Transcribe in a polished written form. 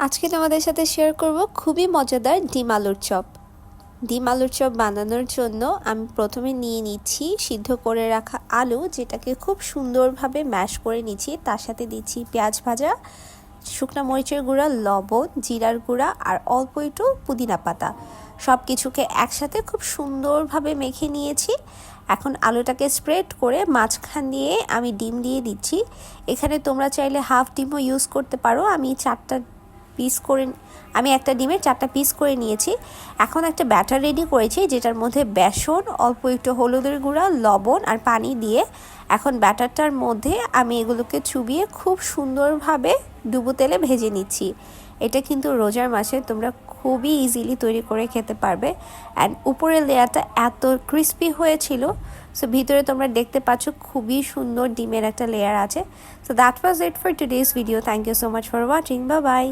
আজকে তোমাদের সাথে শেয়ার করব খুবই মজাদার ডিম আলুর চপ। ডিম আলুর চপ বানানোর জন্য আমি প্রথমে নিয়ে নিচ্ছি সিদ্ধ করে রাখা আলু, যেটাকে খুব সুন্দরভাবে ম্যাশ করে নিচ্ছি। তার সাথে দিচ্ছি পেঁয়াজ ভাজা, শুকনো মরিচের গুঁড়া, লবণ, জিরার গুঁড়া আর অল্প একটু পুদিনা পাতা। সব কিছুকে একসাথে খুব সুন্দরভাবে মেখে নিয়েছি। এখন আলুটাকে স্প্রেড করে মাঝখান দিয়ে আমি ডিম দিয়ে দিচ্ছি। এখানে তোমরা চাইলে হাফ ডিমও ইউজ করতে পারো। আমি একটা ডিমের 4টা পিস করে নিয়েছি। এখন একটা ব্যাটার রেডি করেছি, যেটার মধ্যে বেসন, অল্প একটু হলুদের গুঁড়া, লবণ আর পানি দিয়ে এখন ব্যাটারটার মধ্যে আমি এগুলোকে চুবিয়ে খুব সুন্দরভাবে ডুবো তেলে ভেজে নিচ্ছি। এটা কিন্তু রোজার মাসে তোমরা খুবই ইজিলি তৈরি করে খেতে পারবে। অ্যান্ড উপরের লেয়ারটা এত ক্রিস্পি হয়েছিল, সো ভিতরে তোমরা দেখতে পাচ্ছ খুবই সুন্দর ডিমের একটা লেয়ার আছে। So that was it for today's video. Thank you so much for watching. Bye by.